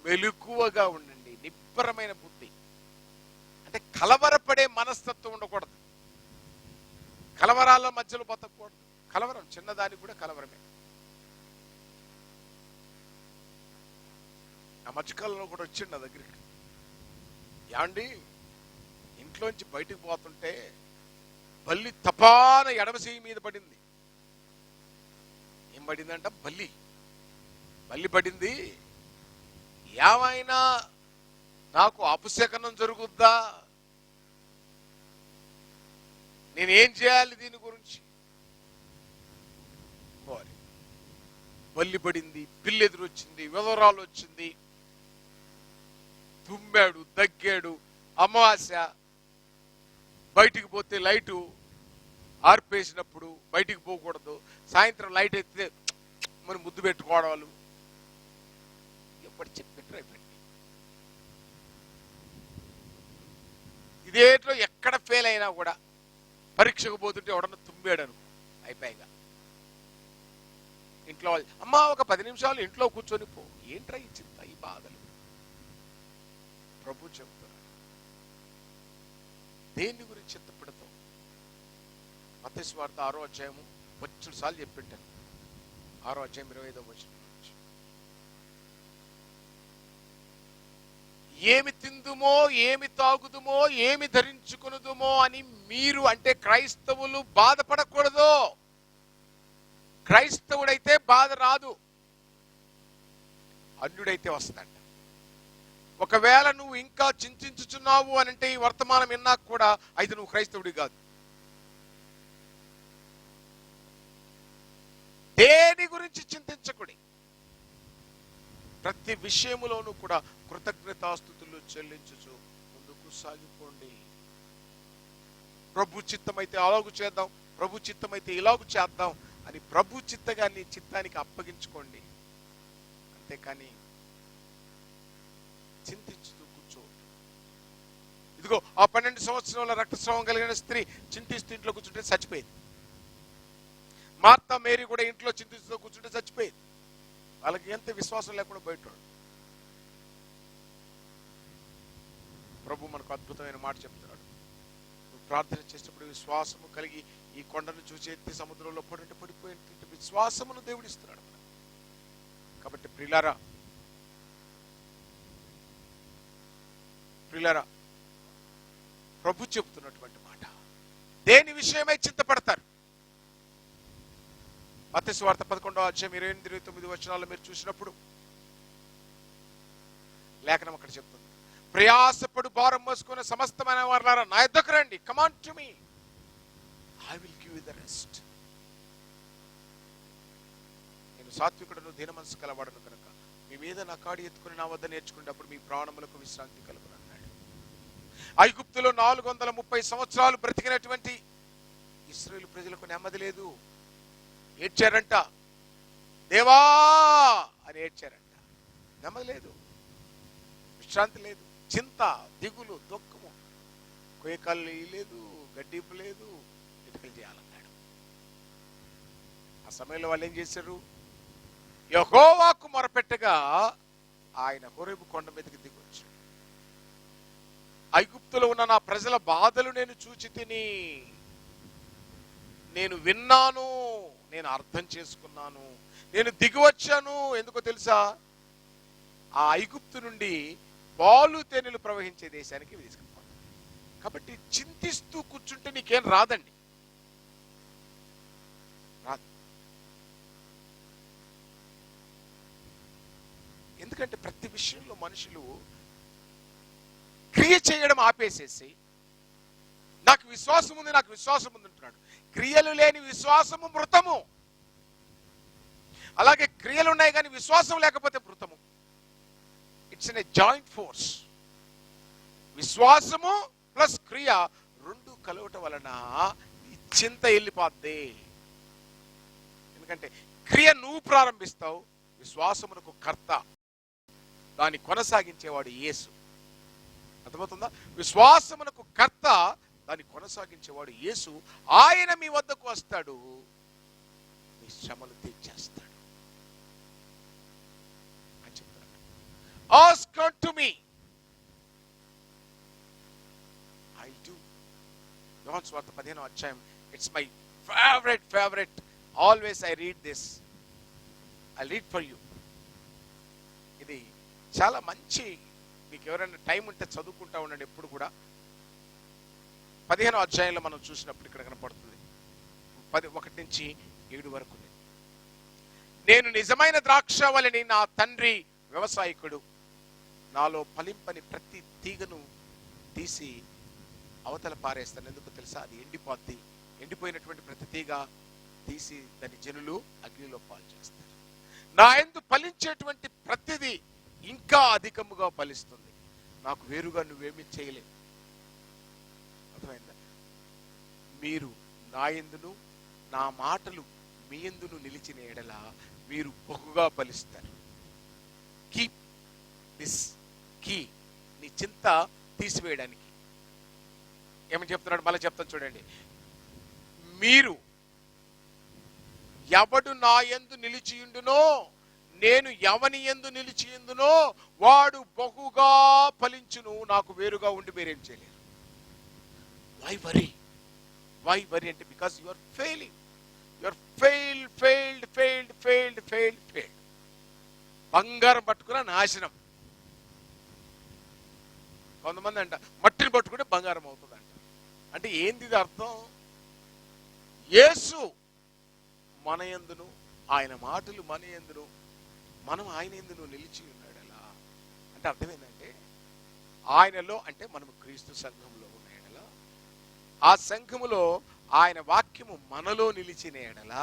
మెలకువగా ఉండండి. నిబ్బరమైన బుద్ధి అంటే కలవరపడే మనస్తత్వం ఉండకూడదు, కలవరాల మధ్యలో బతకూడదు. కలవరం చిన్నదానికి కూడా కలవరమే. ఆ మధ్యకాలంలో కూడా వచ్చిండు నా దగ్గరికి, యాండి ఇంట్లోంచి బయటకు పోతుంటే బల్లి తపాన ఎడమ చెయ్యి మీద పడింది. ఏం పడిందంట? బల్లి పడింది. ఏమైనా నాకు అపశకనం జరుగుద్దా? నేనేం చేయాలి దీని గురించి? బల్లి పడింది, పిల్లి ఎదురొచ్చింది, వివరాలు వచ్చింది, తుమ్మాడు, దగ్గాడు. అమావాస్య బయటికి పోతే లైటు ఆర్పేసినప్పుడు బయటికి పోకూడదు. సాయంత్రం లైట్ ఎత్తితే మనం ముద్దు పెట్టుకోవడాలు. ఎప్పటి చెప్పిట్రా అయిపోయింది. ఇదేట్లో ఎక్కడ ఫెయిల్ అయినా కూడా పరీక్షకు పోతుంటే ఎవడన్నా తుమ్మాడను అయిపోయాగా ఇంట్లో వాళ్ళు, అమ్మా ఒక 10 నిమిషాలు ఇంట్లో కూర్చొని పో. ఏంట్రా ఈ చింత, ఈ బాధలు? ప్రభు చెప్తున్నారు, దేన్ని గురించి చింతపడతావు? మత్తయి సువార్త 6వ అధ్యాయము 50 సార్లు చెప్పింటాను. 6వ అధ్యాయం 25వ వచనం నుంచి, ఏమి తిందుమో, ఏమి తాగుదుమో, ఏమి ధరించుకునుదుమో అని మీరు అంటే క్రైస్తవులు బాధపడకూడదు. క్రైస్తవుడైతే బాధ రాదు, అన్యుడైతే వస్తుందంట. ఒకవేళ నువ్వు ఇంకా చింతించుచున్నావు అని అంటే ఈ వర్తమానం విన్నాక కూడా అయితే నువ్వు క్రైస్తవుడి కాదు. దేని గురించి చింతించకుడి, ప్రతి విషయములోనూ కూడా కృతజ్ఞతాస్తుతులు చెల్లించుచు ముందుకు సాగిపోండి. ప్రభు చిత్తమైతే అలాగు చేద్దాం, ప్రభు చిత్తమైతే ఇలాగు చేద్దాం అని ప్రభు చిత్తగా నీ చిత్తానికి అప్పగించుకోండి. అంతేకాని చింతించుతూ కూర్చోండి. ఇదిగో ఆ 12 సంవత్సరాల రక్తస్రావం కలిగిన స్త్రీ చింతిస్తూ ఇంట్లో కూర్చుంటే చచ్చిపోయింది. మార్తా మేరీ కూడా ఇంట్లో చింతిస్తూ కూర్చుంటే చచ్చిపోయింది. వాళ్ళకి ఎంత విశ్వాసం లేకుండా బయట. ప్రభు మనకు అద్భుతమైన మాట చెప్తున్నాడు, నువ్వు ప్రార్థన చేసేటప్పుడు విశ్వాసము కలిగి ఈ కొండను చూసి ఎత్తి సముద్రంలో పడంటే పడిపోయేటువంటి విశ్వాసమును దేవుడిస్తున్నాడు మనకు. కాబట్టి ప్రియులారా ప్రభు చెబుతున్నటువంటి మాట, దేని విషయమై చింతపడతారు? మత్తయి సువార్త 11వ అధ్యాయం 28-29 వచనాల్లో మీరు చూసినప్పుడు లేఖనం అక్కడ చెప్తుంది, ప్రయాసపడు భారం మోసుకున్న సమస్తమైన వారులారా నా యొద్దకు రండి, come on to me, I will give you the rest. నేను సాత్వికుడను దీన మనసు కలవాడను కనుక మీ మీద నా కాడి ఎత్తుకుని నా వద్ద నేర్చుకున్నప్పుడు మీ ప్రాణములకు విశ్రాంతి కలుగును అన్నాడు. ఐగుప్తులో 430 సంవత్సరాలు బ్రతికినటువంటి ఇశ్రాయేలు ప్రజలకు నెమ్మది లేదు. ఏడ్చారంట, దేవా అని ఏడ్చారంట. నెమ్మది లేదు, విశ్రాంతి లేదు, చింత, దిగులు, దుఃఖము, కొయ్యకాలు లేదు, గడ్డిపు లేదు, ఇటుకలు చేయాలన్నాడు. ఆ సమయంలో వాళ్ళు ఏం చేశారు? యెహోవాకు మొరపెట్టగా ఆయన హోరేబు కొండ మీదకి దిగొచ్చాడు. ఐగుప్తులో ఉన్న నా ప్రజల బాధలు నేను చూచి తిని, నేను విన్నాను, నేను అర్థం చేసుకున్నాను, నేను దిగివచ్చాను. ఎందుకో తెలుసా? ఆ ఐగుప్తు నుండి పాలు తేనెలు ప్రవహించే దేశానికి తీసుకుపోతాను. కాబట్టి చింతిస్తూ కూర్చుంటే నీకేం రాదండి, రాదు. ఎందుకంటే ప్రతి విషయంలో మనుషులు క్రియ చేయడం ఆపేసేసి నాకు విశ్వాసం ఉంది, నాకు విశ్వాసం ఉంది అంటున్నాడు. క్రియలు లేని విశ్వాసము మృతము. అలాగే క్రియలు ఉన్నాయి కానీ విశ్వాసం లేకపోతే మృతము. It's an joint force. విశ్వాసము ప్లస్ క్రియ రెండు కలవటం వలన ఈ చింత వెళ్ళిపోద్ది. ఎందుకంటే క్రియ నువ్వు ప్రారంభిస్తావు, విశ్వాసమునకు కర్త, దాన్ని కొనసాగించేవాడు యేసు. అర్థమవుతుందా? విశ్వాసమునకు కర్త, దాన్ని కొనసాగించేవాడు యేసు. ఆయన మీ వద్దకు వస్తాడు, మీ శ్రమలు తీర్చేస్తాడు అని చెప్తాడు. Ask unto me, I'll do. యోహాను సువార్త 15వ అధ్యాయం. It's my favourite. Always I read this. I read for you. ఇది చాలా మంచి, మీకు ఎవరైనా టైం ఉంటే చదువుకుంటా ఉండండి. ఎప్పుడు కూడా 15వ అధ్యాయంలో మనం చూసినప్పుడు ఇక్కడ కనపడుతుంది 1-7 వరకు. నేను నిజమైన ద్రాక్షవల్లిని, నా తండ్రి వ్యవసాయకుడు. నాలో ఫలింపని ప్రతి తీగను తీసి అవతల పారేస్తాను. ఎందుకు తెలుసా? అది ఎండిపోద్ది. ఎండిపోయినటువంటి ప్రతి తీగ తీసి దాని జనులు అగ్నిలో పాలు చేస్తారు. నా యందు ఫలించేటువంటి ప్రతిదీ ఇంకా అధికముగా ఫలిస్తుంది. నాకు వేరుగా నువ్వేమీ చేయలేవు. అర్థమైందా? మీరు నా యందును, నా మాటలు మీ యందును నిలిచిన ఎడల మీరు బహుగా ఫలిస్తారు. Keep this key. నీ చింత తీసివేయడానికి ఏమని చెప్తున్నాడు? మళ్ళీ చెప్తాను చూడండి. మీరు ఎవడు నా యందు నిలిచియుండునో, నేను ఎవని యందు నిలిచియుందునో వాడు బహుగా ఫలించును. నాకు వేరుగా ఉండి మీరేం చేయలేరు. వై వరీ అంటే because you are failing. You are failed. బంగారం పట్టుకున్న నాశనం. కొంతమంది అంట మట్టిని పట్టుకుంటే బంగారం అవుతుంది అంట. అంటే ఏంది ఇది అర్థం? యేసు మన యందును, ఆయన మాటలు మన యందును, మనం ఆయన యందును నిలిచి ఉన్నాడు. ఎలా అంటే అర్థం ఏంటంటే ఆయనలో, అంటే మనము క్రీస్తు సంఘంలో ఉన్న ఎడల, ఆ సంఘములో ఆయన వాక్యము మనలో నిలిచిన ఎడల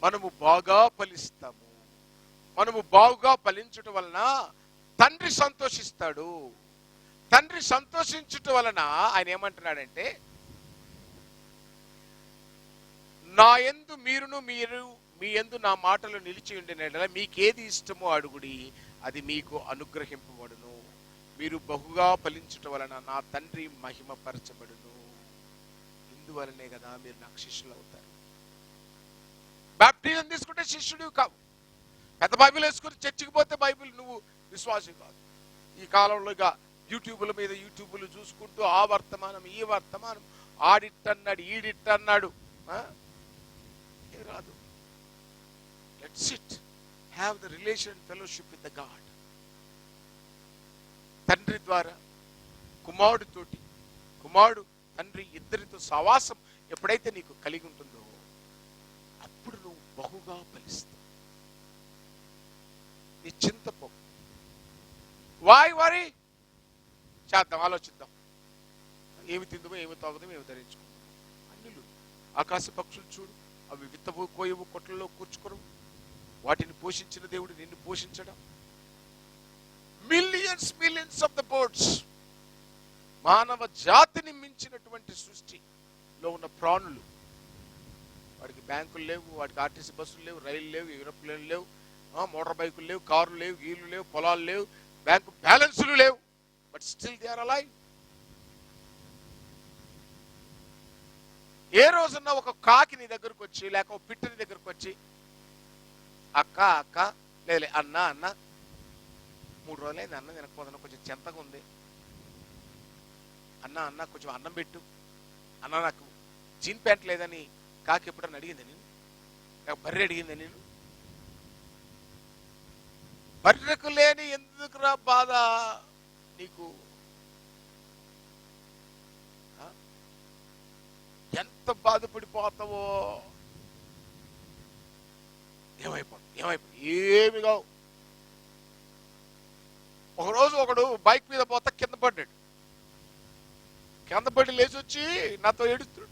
మనము బాగా ఫలిస్తాము. మనము బాగుగా ఫలించటం వలన తండ్రి సంతోషిస్తాడు. తండ్రి సంతోషించటం వలన ఆయన ఏమంటున్నాడంటే, నా యందు మీరు మీ యందు నా మాటలు నిలిచి ఉండిన ఎడల మీకేది ఇష్టమో అడుగుడి, అది మీకు అనుగ్రహింపబడును. మీరు బహుగా ఫలించటం వలన నా తండ్రి మహిమపరచబడును. ఇందువలనే కదా మీరు నాకు శిష్యులు అవుతారు. బాప్టిజం తీసుకుంటే శిష్యుడు కావు. పెద్ద బైబిల్ వేసుకుని చర్చికి పోతే బైబిల్ నువ్వు విశ్వాసం కాదు. ఈ కాలంలో ఇక యూట్యూబ్ల మీద యూట్యూబ్లు చూసుకుంటూ ఆ వర్తమానం ఈ వర్తమానం ఆడిట్టన్నాడు ఈడిట్టన్నాడు ఏం రాదు. Let's it have the relation fellowship with the God. తండ్రి ద్వారా కుమారుడితోటి, కుమారుడు తండ్రి ఇద్దరితో సవాసం ఎప్పుడైతే నీకు కలిగి ఉంటుందో అప్పుడు నువ్వు బహుగా ఫలిస్తావు. నీ చింతపో. వాయ్ వరి చేద్దాం, ఆలోచిద్దాం. ఏమి తిందుమో, ఏమి తాగుదాం, ఏమి ధరించుకుందాం. అన్యులు ఆకాశ పక్షులు చూడు, అవి విత్తవు కోయవు, కొట్లలో కూర్చుకోరు. వాటిని పోషించిన దేవుడు నిన్ను పోషించడం. మిలియన్స్ ఆఫ్ ద బర్డ్స్, మానవ జాతిని మించినటువంటి సృష్టిలో ఉన్న ప్రాణులు. వాడికి బ్యాంకులు లేవు, వాడికి ఆర్టీసీ బస్సులు లేవు, రైలు లేవు, ఏరోప్లేన్లు లేవు, మోటార్ బైకులు లేవు, కార్లు లేవు, గీళ్ళు లేవు, పొలాలు లేవు, బ్యాంకు బ్యాలెన్సులు లేవు. But still they are alive. ఏ రోజున్నా ఒక కాకి నీ దగ్గరకు వచ్చి, లేక ఒక పిట్ట నీ దగ్గరకు వచ్చి, అక్క అక్క లేలే అన్న అన్న 3 రోజులైంది అన్నం తినకపోతున్నా, కొంచెం చెంతగా ఉంది అన్న అన్న కొంచెం అన్నం పెట్టు అన్న, నాకు జీన్ ప్యాంట్ లేదని కాకి ఎప్పుడన్నా అడిగింది నేను? నాకు బర్రె అడిగింది నేను? బర్రెకు లేని ఎందుకురా బాధ నీకు? ఎంత బాధపడిపోతావో. ఏమి కావు. ఒకరోజు ఒకడు బైక్ మీద పోతా కింద పడ్డాడు. కింద పడి లేచి వచ్చి నాతో ఏడుస్తాడు.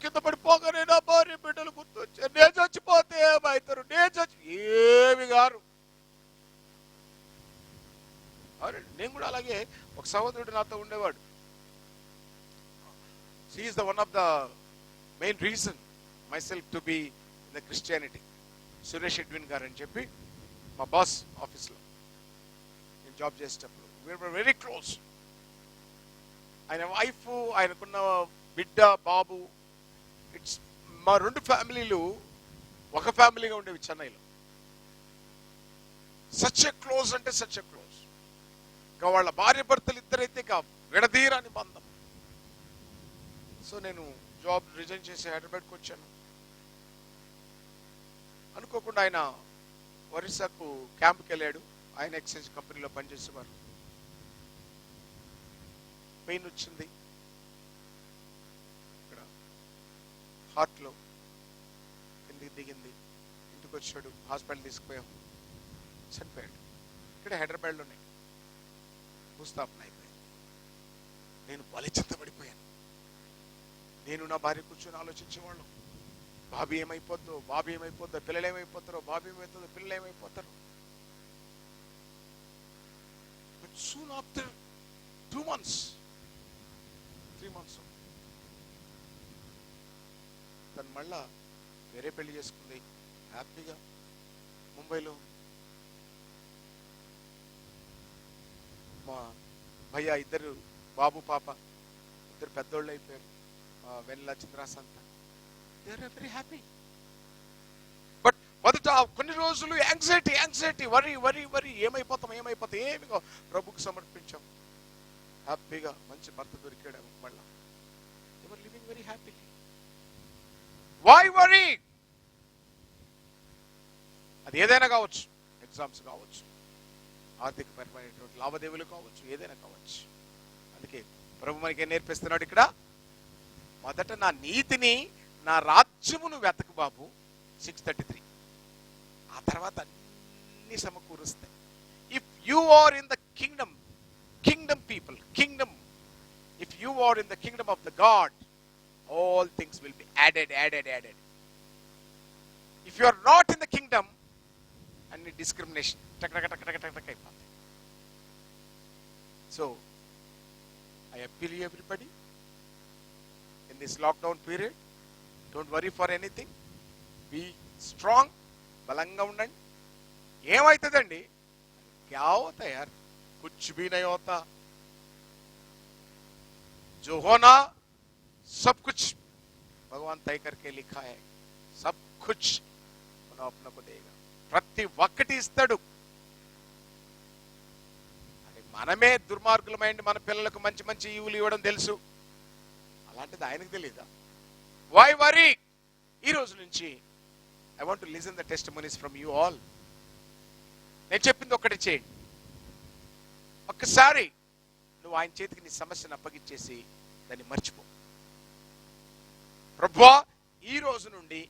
కింద పడిపోగానే నా భార్య బిడ్డలు గుర్తొచ్చారు. నేను చచ్చిపోతే ఏమవుతారు, ఏమి గారు. నేను కూడా అలాగే ఒక సహోదరుడు నాతో ఉండేవాడు. He is the one of the main reason myself to be in the Christianity. Suresh Edwin గారు అని చెప్పి మా బాస్ ఆఫీస్లో నేను జాబ్ చేసేటప్పుడు we were very close. ఆయన వైఫ్, ఆయనకున్న బిడ్డ బాబు, ఇట్స్ మా 2 ఫ్యామిలీలు ఒక ఫ్యామిలీగా ఉండేవి చెన్నైలో. సచ్ ఎ క్లోజ్ అంటే సచ్ ఎ క్లోజ్. ఇంకా వాళ్ళ భార్య భర్తలు ఇద్దరైతే ఇక విడదీరాని బంధం. సో నేను జాబ్ రిజైన్ చేసి హైదరాబాద్కి వచ్చాను. అనుకోకుండా ఆయన ఒరిస్సాకు క్యాంప్కి వెళ్ళాడు. ఆయన ఎక్స్చేంజ్ కంపెనీలో పనిచేసేవారు. పెయిన్ వచ్చింది ఇక్కడ హార్ట్లో, కిందికి దిగింది. ఇంటికి వచ్చాడు, హాస్పిటల్ తీసుకుపోయాం, చనిపోయాడు. ఇక్కడ హైదరాబాద్లోనే భూస్థాపన అయిపోయింది. నేను బలిచింతపడిపోయాను. నేను నా భార్య కూర్చొని ఆలోచించేవాళ్ళం, బాబీ ఏమైపోద్దో, బాబీ ఏమైపోద్దో, పిల్లలు ఏమైపోతారో, బాబీ ఏమైపోతుందో, పిల్లలు ఏమైపోతారు. But soon after 2 months 3 months తను మళ్ళా వేరే పెళ్లి చేసుకుంది, హ్యాపీగా ముంబైలో. మా భయ్య ఇద్దరు బాబు పాప ఇద్దరు పెద్దోళ్ళు అయిపోయారు. వెన్నెల చంద్రాస్ అంతా they are very happy. But మొదట కొన్ని రోజులు యాంగ్జైటీ, వరి ఏమైపోతాం ఏమి ప్రభుకు సమర్పించాం. హ్యాపీగా మంచి భర్త దొరికాడు మళ్ళా. They were living very happily. Why worry? అది ఏదైనా కావచ్చు, ఎగ్జామ్స్ కావచ్చు, ఆర్థికపరమైనటువంటి లావాదేవీలు కావచ్చు, ఏదైనా కావచ్చు. అందుకే ప్రభు మనకి నేర్పిస్తున్నాడు ఇక్కడ, మొదట నా నీతిని, నా రాజ్యమును వెతకు బాబు. 6:33. ఆ తర్వాత అన్ని సమకూరుస్తాయి. If you are in the kingdom people, if you are in the kingdom of the God, all things will be added. If you are not in the kingdom, అన్ని డిస్క్రిమినేషన్ టక్ అయిపోతాయి. So I appeal you everybody in this lockdown period, don't worry for anything, be strong, బలంగా ఉండండి. ఏమవుతుందండి? क्या होता है यार, कुछ भी नहीं होता. जो होना सब कुछ भगवान तय करके लिखा है. सब कुछ మనం अपने को देगा. ప్రతి ఒక్కటి ఇస్తాడు. మనమే దుర్మార్గులమైంది, మన పిల్లలకు మంచి ఈవులు ఇవ్వడం తెలుసు. అలాంటిది ఆయనకు తెలియదా? Why worry? ఈ రోజు నుంచి I want to listen the testimonies from you all. నేను చెప్పింది ఒక్కటి చేయండి. ఒక్కసారి నువ్వు ఆయన చేతికి నీ సమస్యను అప్పగిచ్చేసి దాన్ని మర్చిపో. ప్రభువా, ఈ రోజు నుండి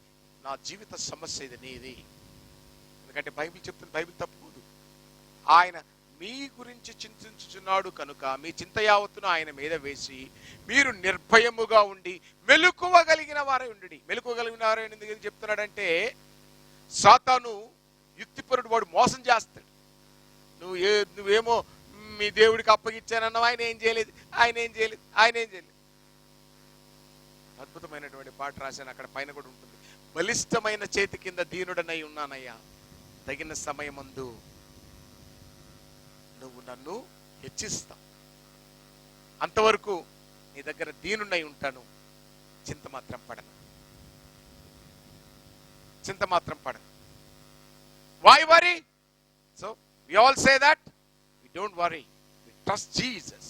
నా జీవిత సమస్య ఇది నీది. ఎందుకంటే బైబిల్ చెప్తుంది, బైబిల్ తప్పుకోదు. ఆయన మీ గురించి చింతించుచున్నాడు కనుక మీ చింత యావత్తును ఆయన మీద వేసి మీరు నిర్భయముగా ఉండి మెలకువగలిగిన వారై ఉండి. మెలకువగలిగిన వారై ఎందుకు చెప్తున్నాడంటే, సాతాను యుక్తిపరుడు, వాడు మోసం చేస్తాడు. నువ్వేమో మీ దేవుడికి అప్పగిచ్చానన్నావు, ఆయన ఏం చేయలేదు. అద్భుతమైనటువంటి పాట రాశాను, అక్కడ పైన కూడా ఉంటుంది. బలిష్టమైన చేతి కింద దీనుడనై ఉన్నానయ్యా, తగిన సమయమందు నువ్వు నన్ను హెచ్చిస్తావు. అంతవరకు నీ దగ్గర దీనుడై ఉంటాను, చింత మాత్రం పడను. Why worry? So we all say that we don't worry, we trust Jesus,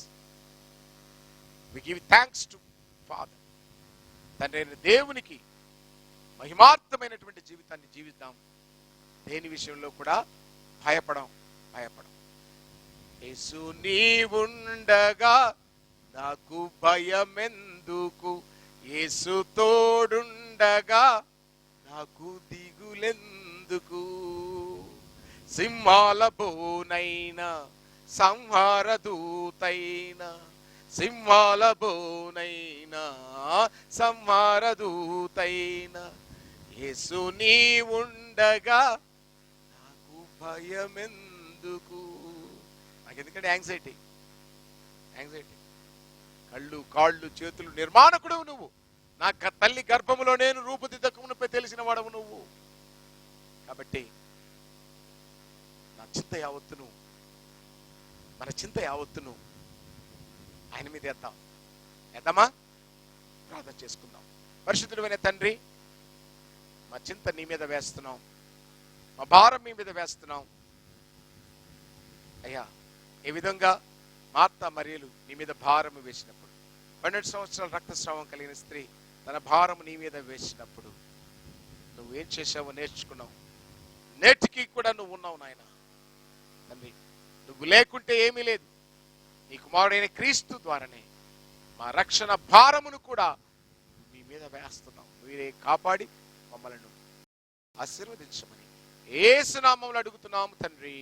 we give thanks to Father. తండ్రి దేవునికి మహిమార్థమైనటువంటి జీవితాన్ని జీవిద్దాం. దేని విషయంలో కూడా భయపడం. యేసు నీవుండగా నాకు భయమెందుకు, యేసు తోడుండగా నాకు దిగులెందుకు. సింహాల బోనైనా సంహార దూతైనా, సింహాల బోనైనా సంహార దూతైనా, యేసు నీవుండగా నాకు భయమెందుకు. నాకెందుకంటే యాంగ్జైటీ. కళ్ళు కాళ్ళు చేతులు నిర్మాణకుడు నువ్వు. నా తల్లి గర్భములో నేను రూపుదిద్దకమునుపై తెలిసిన వాడవు నువ్వు. కాబట్టి మన చింత యావత్తును ఆయన మీద వేద్దామా? ప్రార్థన చేసుకుందాం. పరిశుద్ధుడైన తండ్రి, మా చింత నీ మీద వేస్తున్నాం, మా భారం మీ మీద వేస్తున్నాం అయ్యా. ఏ విధంగా మార్తా మరియలు నీ మీద భారము వేసినప్పుడు, 12 సంవత్సరాల రక్తస్రావం కలిగిన స్త్రీ తన భారము నీ మీద వేసినప్పుడు నువ్వేం చేసావో నేర్చుకున్నావు. నేటికి కూడా నువ్వు ఉన్నావు నాయన. తండ్రి, నువ్వు లేకుంటే ఏమీ లేదు. నీ కుమారుడైన క్రీస్తు ద్వారానే మా రక్షణ భారమును కూడా మీ మీద వేస్తున్నావు. మీరే కాపాడి మమ్మల్ని ఆశీర్వదించమని యేసు నామములో అడుగుతున్నాము తండ్రి.